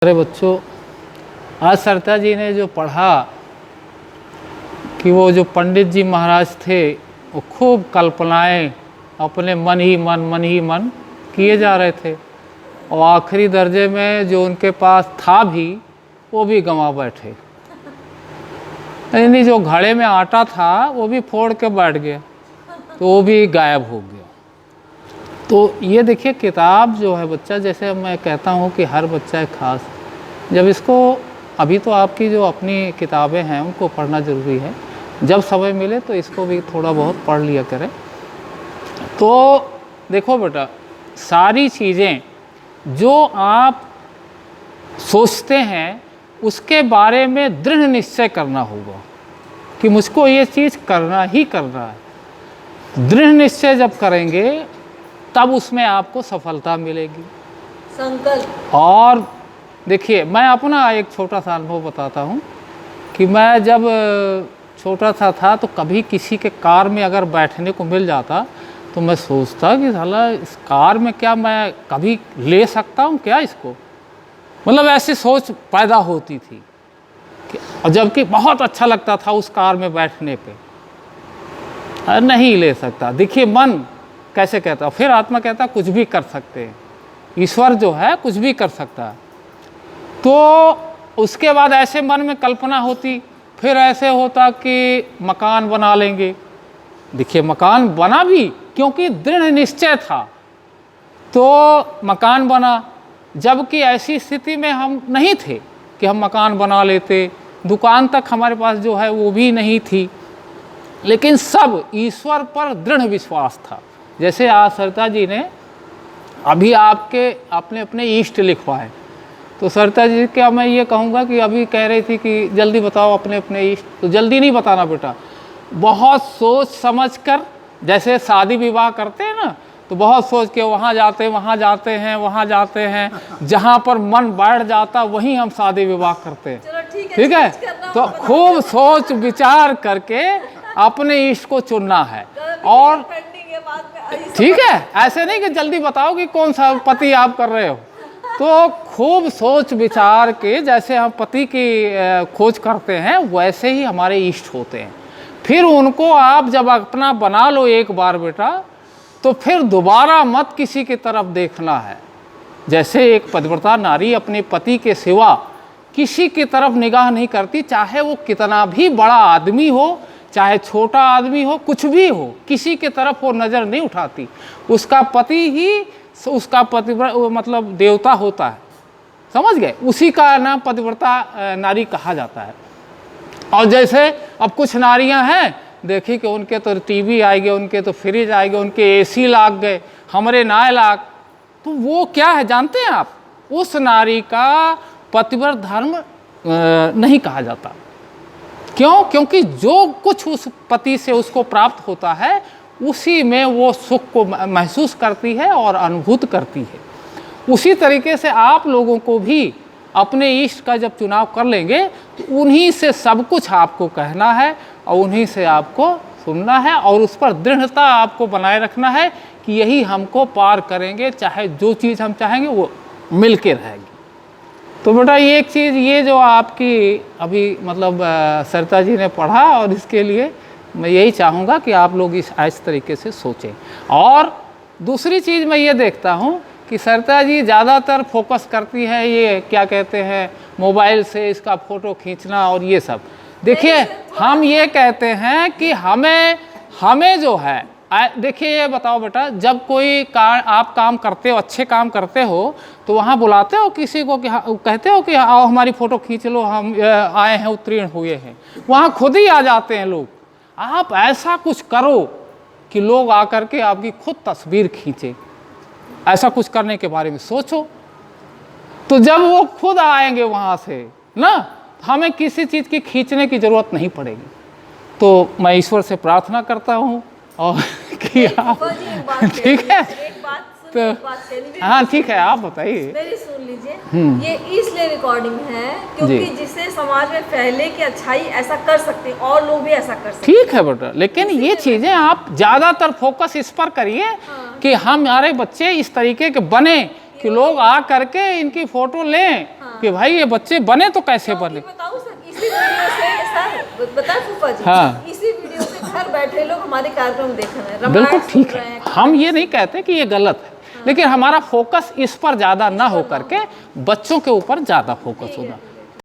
अरे बच्चों, आज सरता जी ने जो पढ़ा कि वो जो पंडित जी महाराज थे वो खूब कल्पनाएं अपने मन ही मन किए जा रहे थे और आखिरी दर्जे में जो उनके पास था भी वो भी गंवा बैठे। यानी जो घड़े में आटा था वो भी फोड़ के बैठ गया, तो वो भी गायब हो गया। तो ये देखिए, किताब जो है बच्चा, जैसे मैं कहता हूँ कि हर बच्चा एक खास, जब इसको अभी तो आपकी जो अपनी किताबें हैं उनको पढ़ना ज़रूरी है, जब समय मिले तो इसको भी थोड़ा बहुत पढ़ लिया करें। तो देखो बेटा, सारी चीज़ें जो आप सोचते हैं उसके बारे में दृढ़ निश्चय करना होगा कि मुझको ये चीज़ करना ही करना है। दृढ़ निश्चय जब करेंगे तब उसमें आपको सफलता मिलेगी। संकल्प। और देखिए, मैं अपना एक छोटा सा अनुभव बताता हूँ कि मैं जब छोटा सा था तो कभी किसी के कार में अगर बैठने को मिल जाता तो मैं सोचता कि साला इस कार में क्या मैं कभी ले सकता हूँ क्या इसको, मतलब ऐसी सोच पैदा होती थी और जबकि बहुत अच्छा लगता था उस कार में बैठने पे, नहीं ले सकता। देखिए, मन कैसे कहता, फिर आत्मा कहता कुछ भी कर सकते हैं, ईश्वर जो है कुछ भी कर सकता है। तो उसके बाद ऐसे मन में कल्पना होती, फिर ऐसे होता कि मकान बना लेंगे। देखिए, मकान बना भी क्योंकि दृढ़ निश्चय था तो मकान बना, जबकि ऐसी स्थिति में हम नहीं थे कि हम मकान बना लेते, दुकान तक हमारे पास जो है वो भी नहीं थी, लेकिन सब ईश्वर पर दृढ़ विश्वास था। जैसे आज सरता जी ने अभी आपने अपने इष्ट लिखवाए, तो सरता जी क्या मैं ये कहूँगा कि अभी कह रही थी कि जल्दी बताओ अपने अपने इष्ट, तो जल्दी नहीं बताना बेटा, बहुत सोच समझ कर, जैसे शादी विवाह करते हैं ना, तो बहुत सोच के वहाँ जाते हैं, जहाँ पर मन बैठ जाता वहीं हम शादी विवाह करते हैं। ठीक है, तो खूब सोच विचार करके अपने इष्ट को चुनना है। और ठीक है, ऐसे नहीं कि जल्दी बताओ कि कौन सा पति आप कर रहे हो, तो खूब सोच विचार के जैसे हम पति की खोज करते हैं वैसे ही हमारे इष्ट होते हैं। फिर उनको आप जब अपना बना लो एक बार बेटा, तो फिर दोबारा मत किसी की तरफ देखना है। जैसे एक पतिव्रता नारी अपने पति के सिवा किसी की तरफ निगाह नहीं करती, चाहे वो कितना भी बड़ा आदमी हो, चाहे छोटा आदमी हो, कुछ भी हो, किसी की तरफ वो नज़र नहीं उठाती। उसका पति ही उसका पतिव्रता मतलब देवता होता है, समझ गए, उसी का नाम पतिव्रता नारी कहा जाता है। और जैसे अब कुछ नारियां हैं, देखी कि उनके तो टीवी आ गए, उनके तो फ्रिज आ गए, उनके एसी लाग गए, हमारे नाय लाग, तो वो क्या है जानते हैं आप, उस नारी का पतिव्रत धर्म नहीं कहा जाता। क्यों? क्योंकि जो कुछ उस पति से उसको प्राप्त होता है उसी में वो सुख को महसूस करती है और अनुभूत करती है। उसी तरीके से आप लोगों को भी अपने इष्ट का जब चुनाव कर लेंगे तो उन्हीं से सब कुछ आपको कहना है और उन्हीं से आपको सुनना है और उस पर दृढ़ता आपको बनाए रखना है कि यही हमको पार करेंगे, चाहे जो चीज़ हम चाहेंगे वो मिल के रहेगी। तो बेटा, ये एक चीज़, ये जो आपकी अभी मतलब सरता जी ने पढ़ा, और इसके लिए मैं यही चाहूँगा कि आप लोग इस तरीके से सोचें। और दूसरी चीज़ मैं ये देखता हूँ कि सरता जी ज़्यादातर फोकस करती है ये क्या कहते हैं मोबाइल से इसका फ़ोटो खींचना और ये सब। देखिए, हम ये कहते हैं कि हमें जो है, देखिए ये बताओ बेटा, जब कोई आप काम करते हो, अच्छे काम करते हो, तो वहाँ बुलाते हो किसी को कि कहते हो कि आओ हमारी फ़ोटो खींच लो, हम आए हैं, उत्तीर्ण हुए हैं, वहाँ खुद ही आ जाते हैं लोग। आप ऐसा कुछ करो कि लोग आकर के आपकी खुद तस्वीर खींचे, ऐसा कुछ करने के बारे में सोचो, तो जब वो खुद आएंगे वहाँ से ना, हमें किसी चीज़ की खींचने की ज़रूरत नहीं पड़ेगी। तो मैं ईश्वर से प्रार्थना करता हूँ और कि आप, ठीक है, तो हाँ ठीक है, आप बताइए। मेरी सुन लीजिए, ये इसलिए रिकॉर्डिंग है क्योंकि जिससे समाज में फैले की अच्छाई ऐसा कर सकते हैं और लोग भी ऐसा कर सकते हैं। ठीक है बेटा, लेकिन ये चीज़ें आप ज़्यादातर फोकस इस पर करिए कि हमारे बच्चे इस तरीके के बने कि लोग आ करके इनकी फ़ोटो लें कि भाई ये बच्चे बने तो कैसे बने। बताऊं सर, इसी वीडियो से सर बता फूफा जी, हाँ। इसी वीडियो से घर बैठे लोग हमारे कार्यक्रम देख रहे हैं, बिल्कुल रामायण ठीक सुन रहे है, हैं। हम ये नहीं कहते कि ये गलत है, लेकिन हमारा फोकस इस पर ज़्यादा ना हो करके बच्चों के ऊपर ज़्यादा फोकस होगा।